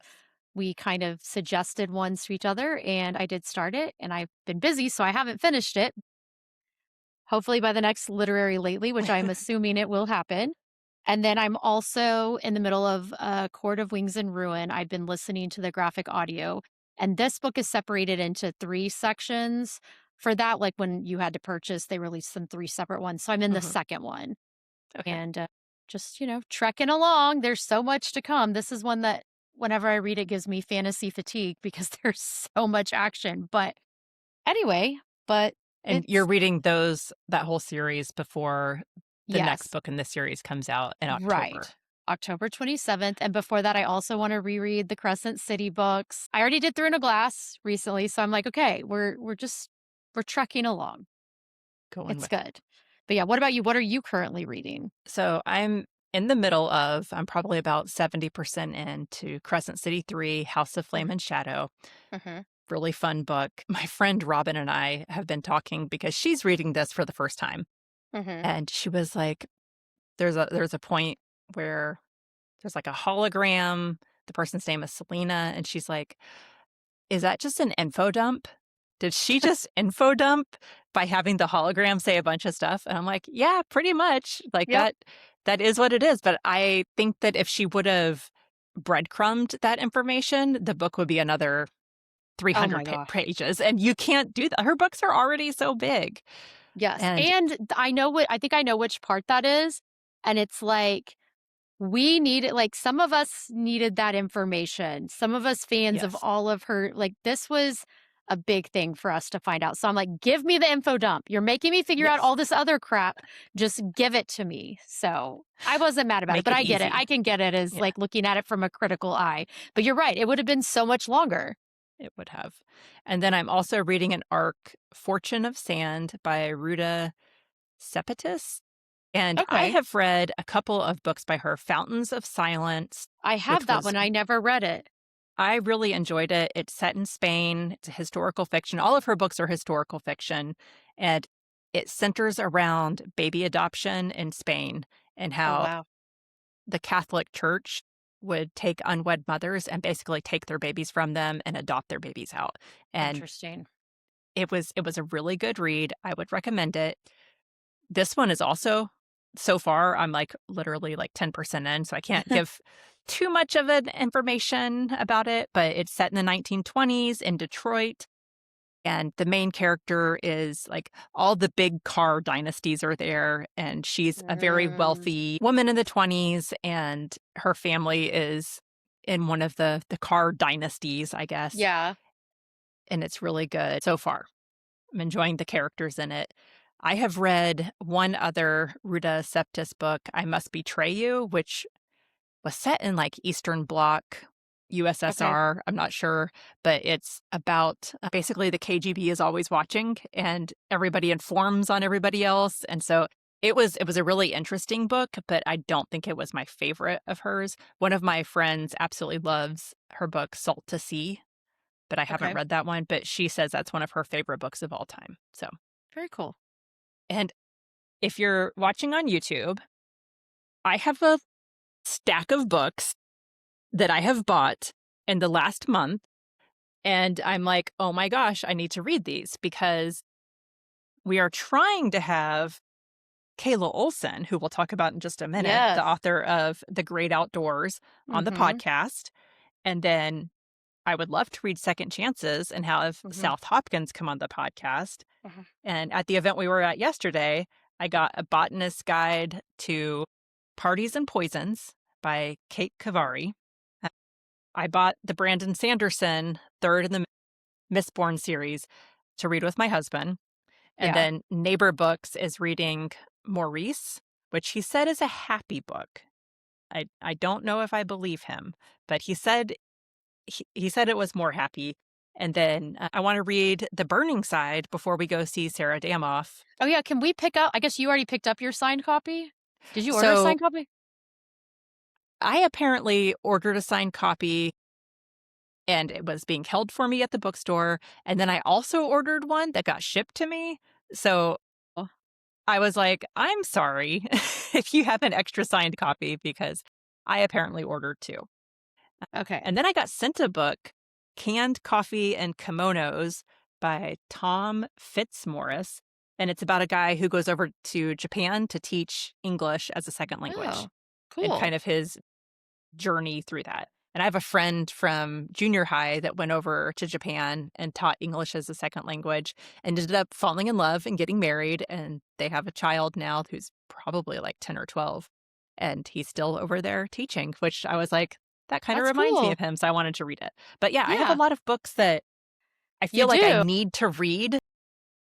we kind of suggested ones to each other. And I did start it. And I've been busy, so I haven't finished it. Hopefully by the next literary lately, which I'm assuming it will happen. And then I'm also in the middle of Court of Wings and Ruin. I've been listening to the graphic audio, and this book is separated into three sections. For that, like when you had to purchase, they released them three separate ones. So I'm in the Hmm. second one, Okay. and just trekking along. There's so much to come. This is one that whenever I read it gives me fantasy fatigue because there's so much action. But anyway, but And you're it's reading that whole series before the next yes. book in this series comes out in October. Right. October 27th, and before that, I also wanna reread the Crescent City books. I already did Through in a Glass recently, so I'm like, "Okay, we're trekking along. Going It's with it. good." But yeah, what about you? What are you currently reading? So I'm probably about 70% into Crescent City 3, House of Flame Mhm, and Shadow. mhm, Really fun book. My friend Robin and I have been talking because she's reading this for the first time. mhm. And she was like, there's a point where there's like a hologram. The person's name is Selena. And she's like, is that just an info dump? Did she just info dump by having the hologram say a bunch of stuff? And I'm like, yeah, pretty much. Like Yep. that is what it is. But I think that if she would have breadcrumbed that information, the book would be another Oh 300 my gosh. pages. And you can't do that. Her books are already so big. Yes, And and I think I know which part that is, and it's like we needed like, some of us needed that information. Some of us fans of yes, all of her like, this was a big thing for us to find out. So I'm like, "Give me the info dump. You're making me figure out yes, all this other crap. Just give it to me." So, I wasn't mad about it, make but it I get it. I easy. can get it as, Yeah, like, looking at it from a critical eye. But you're right, it would have been so much longer. it would have. And then I'm also reading an arc, Fortune of Sand by Ruta Sepetys. And I Okay. have read a couple of books by her, Fountains of Silence, I have which that was one. I never read it. I really enjoyed it. It's set in Spain. It's a historical fiction. All of her books are historical fiction, and it centers around baby adoption in Spain and Oh, how wow. the Catholic Church would take unwed mothers and basically take their babies from them and adopt their babies out. And Interesting. it was a really good read. I would recommend it. This one is also so far, I'm, like, literally, like, 10% in, so I can't give too much of an information about it, but it's set in the 1920s in Detroit, and the main character is, like, all the big car dynasties are there, and she's a very Mm. wealthy woman in the 20s, and her family is in one of the car dynasties, I guess, Yeah. and it's really good so far. I'm enjoying the characters in it. I have read one other Ruta Septis book, I Must Betray You, which was set in like Eastern Bloc, Okay. USSR. I'm not sure, but it's about basically the KGB is always watching and everybody informs on everybody else. And so it was a really interesting book, but I don't think it was my favorite of hers. One of my friends absolutely loves her book Salt to Sea, but I haven't Okay. read that one, but she says that's one of her favorite books of all time. So, Very cool. and if you're watching on YouTube, I have a stack of books that I have bought in the last month. And I'm like, oh my gosh, I need to read these because we are trying to have Kayla Olson, who we'll talk about in just a minute, the Yes. author of The Great Outdoors, on the Mhm. podcast. And then I would love to read Second Chances and have Mhm. South Hopkins come on the podcast. Mhm. And at the event we were at yesterday, I got a botanist's guide to Parties and Poisons by Kate Kavari. Uh, I bought the Brandon Sanderson third in the Mistborn series to read with my husband. And Yeah. then Neighbor Books is reading Maurice, which he said is a happy book. I don't know if I believe him, but he said it was more happy. And then I want to read The Burning Side before we go see Sarah Damoff. Oh, yeah, can we pick up I guess you already picked up your signed copy? Did you order a So signed copy? I apparently ordered a signed copy and it was being held for me at the bookstore. And then I also ordered one that got shipped to me. So Oh, I was like, I'm sorry if you have an extra signed copy because I apparently ordered two. okay. And then I got sent a book, Canned Coffee and Kimonos by Tom Fitzmaurice. And it's about a guy who goes over to Japan to teach English as a second language Oh, and cool. kind of his journey through that. And I have a friend from junior high that went over to Japan and taught English as a second language and ended up falling in love and getting married. And they have a child now who's probably like 10 or 12. And he's still over there teaching, which I was like, that kind of That's reminds me cool. of him. So I wanted to read it. But yeah, I have a Yeah, lot of books that I you feel like I do. need to read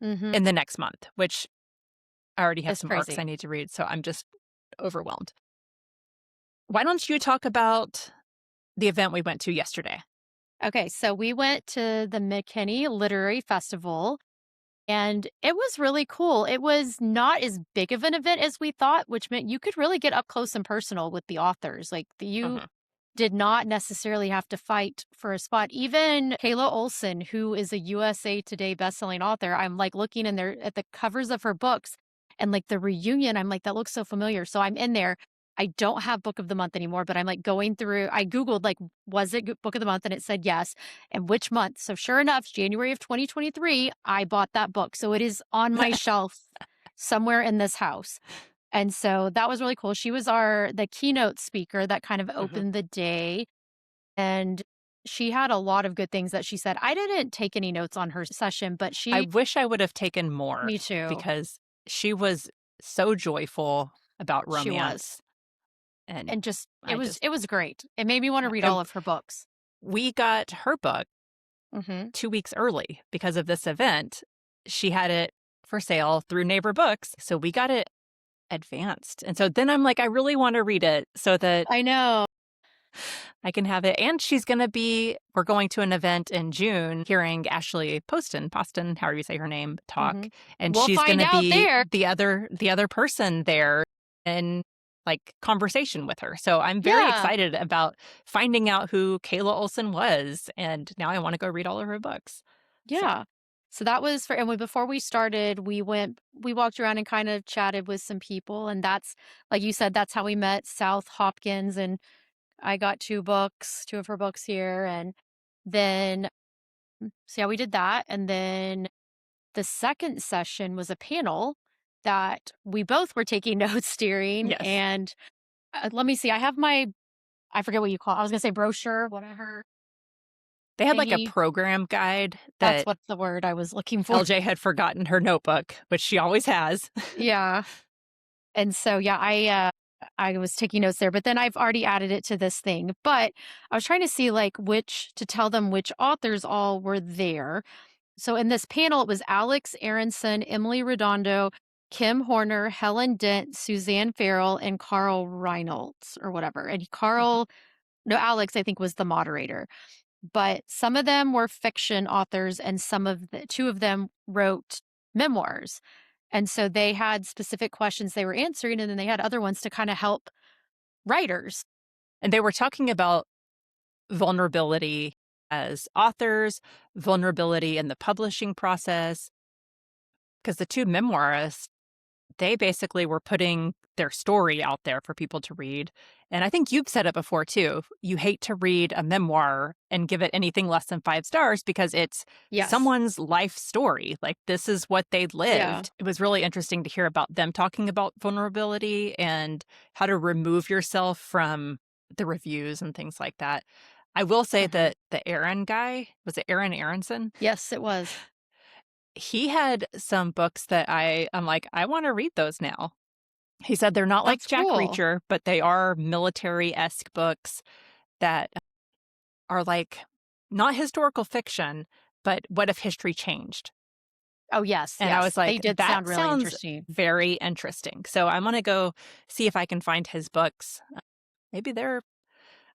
Mhm. in the next month, which I already have It's some arcs I crazy. need to read. So I'm just overwhelmed. Why don't you talk about the event we went to yesterday? Okay, so we went to the McKinney Literary Festival, and it was really cool. It was not as big of an event as we thought, which meant you could really get up close and personal with the authors. You Mhm. did not necessarily have to fight for a spot. Even Kayla Olson, who is a USA Today bestselling author, I'm like looking in there at the covers of her books and like the reunion. I'm like, that looks so familiar. So I'm in there. I don't have book of the month anymore, but I'm like going through, I Googled, like, was it book of the month? And it said yes. And which month? So sure enough, January of 2023, I bought that book. So it is on my shelf somewhere in this house. And so that was really cool. She was the keynote speaker that kind of Mhm. opened the day, and she had a lot of good things that she said. I didn't take any notes on her session, but I she wish I would have taken more me too. because she was so joyful about She was. romance, and And just I just it was great. It made me want to yeah, read and all of her books. we got her book Mhm. 2 weeks early because of this event. She had it for sale through Neighbor Books, so we got it advanced, and so then I'm like, I really wanna read it so that I know. I can have it, and we're going to an event in June hearing Ashley Poston, however you say her name, talk, Mhm. and We'll she's find gonna out be there. the other person there in, like, conversation with her, so I'm very Yeah. excited about finding out who Kayla Olson was, and now I wanna go read all of her books. So Yeah. So that was for and before we started, we walked around and kind of chatted with some people, and that's like you said, that's how we met South Hopkins, and I got 2 of her books here, and then so yeah, we did that, and then the second session was a panel that we both were taking notes during, yes. and, let me see, I have I forget what you call it, I was gonna say brochure, whatever They had, like, a thingy. program guide That's that what the word I was looking for. LJ had forgotten her notebook, which she always has. Yeah, and so, yeah, I was taking notes there, but then I've already added it to this thing, but I was trying to see, like, which to tell them which authors all were there. So in this panel, it was Alex Aronson, Emily Redondo, Kim Horner, Helen Dent, Suzanne Farrell, and Carl Reynolds or whatever. And Mhm. no, Alex, I think, was the moderator. But some of them were fiction authors, and two of them wrote memoirs. And so they had specific questions they were answering, and then they had other ones to kind of help writers. And they were talking about vulnerability as authors, vulnerability in the publishing process, because the two memoirists, they basically were putting their story out there for people to read. And I think you've said it before too. You hate to read a memoir and give it anything less than 5 stars because it's Yes. someone's life story. Like, this is what they Yeah. lived. It was really interesting to hear about them talking about vulnerability and how to remove yourself from the reviews and things like that. I will say Hmm. that the Aaron guy, was it Aaron Aronson? Yes, it was. He had some books that I'm like, I want to read those now. He said they're not like That's Jack cool. Reacher, but they are military-esque books that are like not historical fiction, but what if history changed? Oh, yes, And I was yes. They like, did that sound really sounds interesting. very interesting. So I'm gonna go see if I can find his books. Maybe they're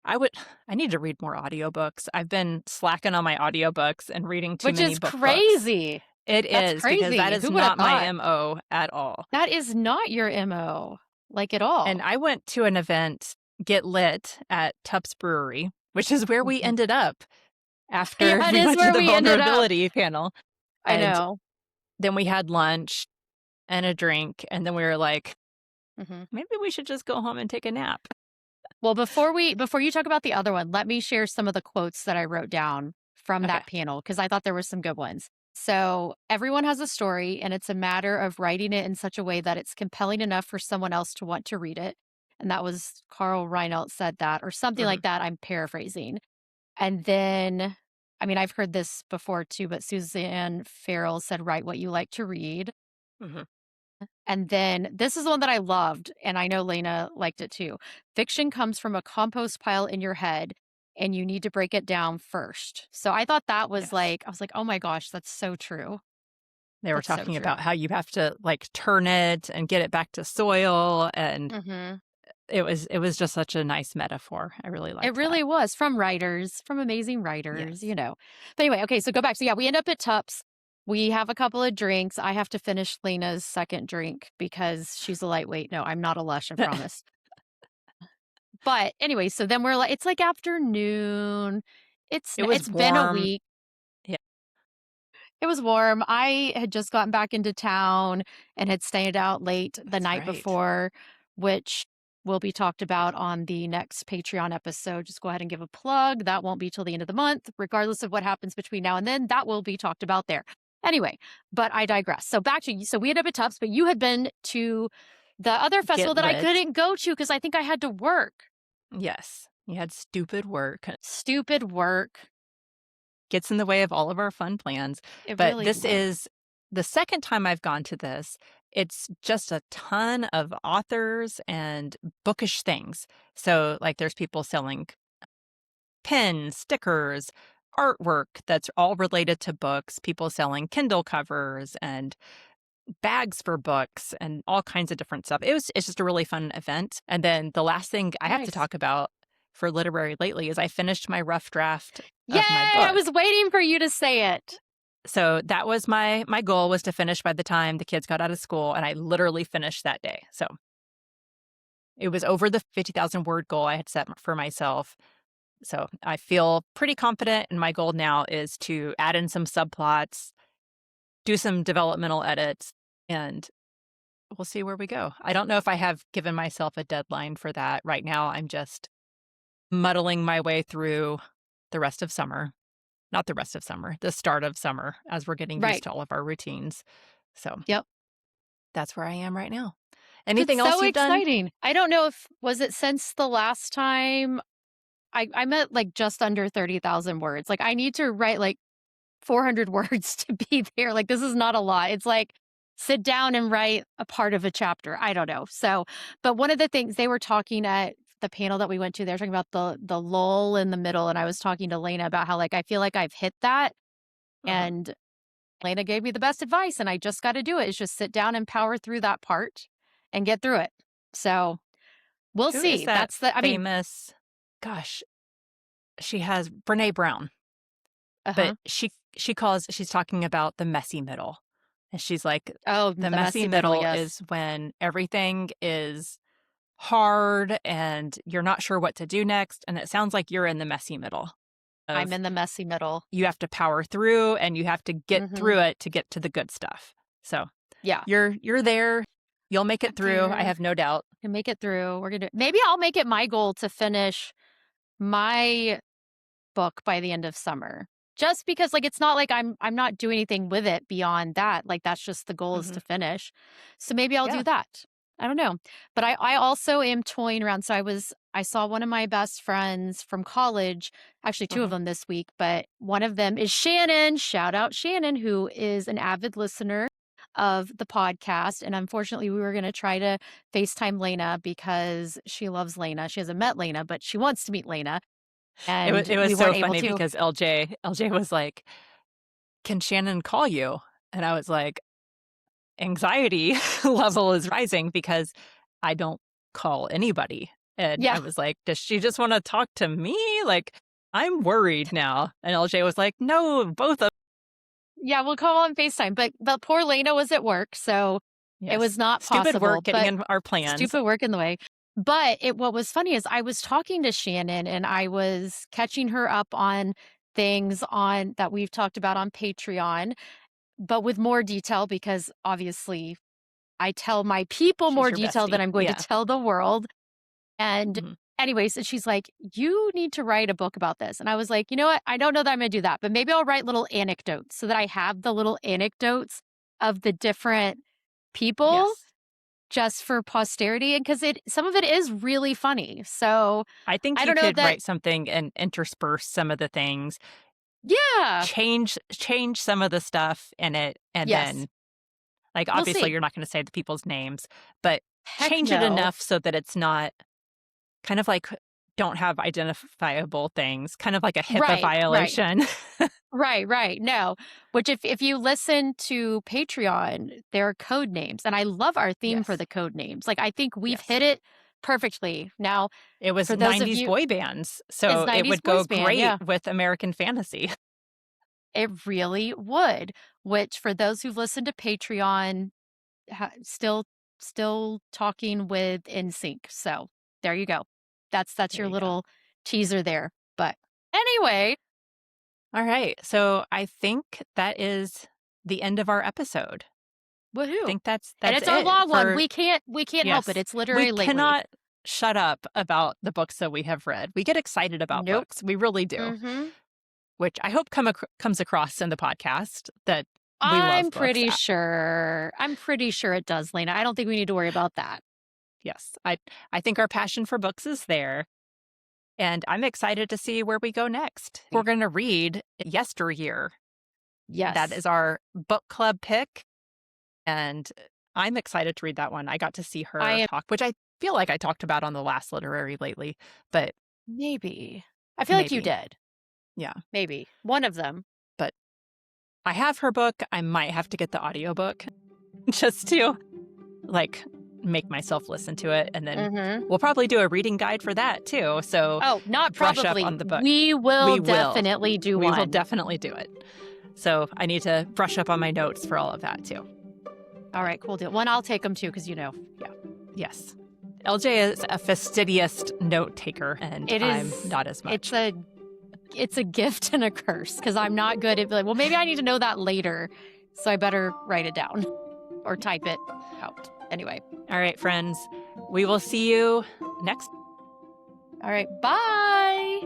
I would I need to read more audiobooks. I've been slacking on my audiobooks and reading too Which many is book books. crazy. It That's is because that crazy. is Who would have not my thought? MO at all. That is not your MO, like, at And all. I went to an event, Get Lit, at Tupp's Brewery, which is where we Mhm. ended up. after Yeah, it we is went to where the we ended up. vulnerability panel. I And know. then we had lunch and a drink, and then we were like, Mhm. maybe we should just go home and take a nap. Well, before you talk about the other one, let me share some of the quotes that I wrote down from Okay. that panel because I thought there were some good ones. So, everyone has a story, and it's a matter of writing it in such a way that it's compelling enough for someone else to want to read it. And that was Carl Reinelt said that, or something Hmm. like that. I'm paraphrasing. And then, I mean, I've heard this before too, but Suzanne Farrell said, write what you like to read. Hmm. And then this is one that I loved, and I know Lena liked it too. Fiction comes from a compost pile in your head, and you need to break it down first. So I thought that was Yes. like, I was like, oh my gosh, that's so true. They were That's so talking about true. how you have to like turn it and get it back to soil, and Hmm. it was just such a nice metaphor. I really It liked that. really was from writers, from amazing writers, Yes. But anyway, okay, so go back. So yeah, we end up at Tups. We have a couple of drinks. I have to finish Lena's second drink because she's a lightweight. No, I'm not a lush, I promise. But anyway, so then we're like, it's like afternoon. It was It's been a warm. week. Yeah, It was warm. I had just gotten back into town and had stayed out late the that's night right. before, which will be talked about on the next Patreon episode. Just go ahead and give a plug. That won't be till the end of the month, regardless of what happens between now and then. That will be talked about there. Anyway, but I digress. So back to you. So we ended up at Tufts, but you had been to the other festival Get that I lit. couldn't go to because I think I had to work. Yes. You had stupid work. Stupid work. Gets in the way of all of our fun plans. It But really this was. is the second time I've gone to this. It's just a ton of authors and bookish things. So, like, there's people selling pins, stickers, artwork that's all related to books, people selling Kindle covers and bags for books and all kinds of different stuff. It's just a really fun event. And then the last thing I have to Nice. talk about for literary lately is I finished my rough draft Yay! of my I book. was waiting for you to say it. So that was my goal, was to finish by the time the kids got out of school, and I literally finished that day. So it was over the 50,000 word goal I had set for myself. So I feel pretty confident, and my goal now is to add in some subplots, do some developmental edits, and we'll see where we go. I don't know if I have given myself a deadline for that. Right now, I'm just muddling my way through the rest of summer. Not the rest of summer, the start of summer as we're getting used Right. to all of our routines. So Yep. that's where I am right now. That's Anything else so you've done? exciting. I don't know if was it since the last time I'm at like just under 30,000 words. Like I need to write like 400 words to be there. Like this is not a lot. It's like sit down and write a part of a chapter. I don't know. So, but one of the things they were talking at the panel that we went to, they were talking about the lull in the middle, and I was talking to Lena about how like I feel like I've hit that, Mhm. and Lena gave me the best advice, and I just got to do it. Is just sit down and power through that part and get through it. So we'll Who is see. that That's the, I mean, famous gosh, she has Brené Brown, uh but huh. she's talking about the messy middle. And she's like, Oh, the the messy messy middle. middle Yes. is when everything is hard and you're not sure what to do next. And it sounds like you're in the messy middle I'm of in the messy middle. you have to power through and you have to get Hmm. through it to get to the good stuff. So Yeah. you're there. You'll make it I'm through. I there. have no doubt. Can make it through. We're gonna maybe I'll make it my goal to finish my book by the end of summer. Just because like it's not like I'm not doing anything with it beyond that. Like that's just the goal is Hmm. to finish. So maybe I'll do Yeah. that. I don't know. But I also am toying around. So I saw one of my best friends from college, actually two of Hmm. them this week, but one of them is Shannon. Shout out Shannon, who is an avid listener of the podcast. And unfortunately, we were going to try to FaceTime Lena because she loves Lena. She hasn't met Lena, but she wants to meet Lena. And It we was weren't so able funny to. because LJ was like, "Can Shannon call you?" And I was like, anxiety level is rising because I don't call anybody. And Yeah. I was like, does she just want to talk to me? Like, I'm worried now. And LJ was like, no, both of Yeah, we'll call on FaceTime. But poor Lena was at work, so it was yes. not Stupid possible. work getting But in our plans. stupid work in the way. But what was funny is I was talking to Shannon and I was catching her up on things on that we've talked about on Patreon, but with more detail because obviously I tell my people She's more your detail than bestie. I'm going to Yeah. tell the world. And Mhm. anyways, and she's like, "You need to write a book about this." And I was like, "You know what? I don't know that I'm gonna do that, but maybe I'll write little anecdotes so that I have the little anecdotes of the different people Yes. just for posterity." And because it some of it is really funny. So I think I you don't know could that write something and intersperse some of the things, yeah. change some of the stuff in it, and Yes. then, like, We'll obviously, see. you're not gonna say the people's names, but Heck change it no. enough so that it's not kind of like don't have identifiable things, kind of like a HIPAA Right, right. violation. Right, right. No. Which if you listen to Patreon, there are code names, and I love our theme for Yes. the code names. Like, I think we've Yes. hit it perfectly. Now, It was for those of 90s you boy bands, it's so it 90s would go boys band, great yeah. with American Fantasy. It really would, which for those who've listened to Patreon, still talking with NSYNC. So, there you go. That's There your you go. little teaser there. But anyway, All right, so I think that is the end of our episode. I woohoo. think that's And that's it's our it long one. for We can't help it. yes. It's We literary lately. cannot shut up about the books that we have read. We get excited about Nope. books. We really do, Mhm. which I hope comes across in the podcast that we love I'm books. pretty sure. I'm pretty sure it does, Lena. I don't think we need to worry about that. Yes, I think our passion for books is there, and I'm excited to see where we go next. We're going to read Yesteryear. That Yes. is our book club pick, and I'm excited to read that one. I got to see I her am talk, which I feel like I talked about on the last literary lately, but maybe. I feel like you maybe. did. Yeah. Maybe. One of them. But I have her book. I might have to get the audiobook just to like make myself listen to it. And then Mhm. we'll probably do a reading guide for that too. So Oh, not brush up probably. on the book. We will We will. definitely do We will one. definitely do it. So I need to brush up on my notes for all of that too. All right, cool deal. One I'll take them too cuz Yeah. Yes. LJ is a fastidious note taker, and it I'm is not as much. it's a gift and a curse because I'm not good at like, well, maybe I need to know that later. So I better write it down or type it out. Anyway. All right, friends. We will see you next. All right. Bye.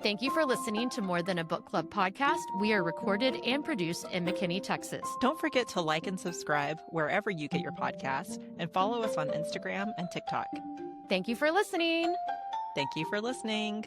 Thank you for listening to More Than a Book Club podcast. We are recorded and produced in McKinney, Texas. Don't forget to like and subscribe wherever you get your podcasts, and follow us on Instagram and TikTok. Thank you for listening. Thank you for listening.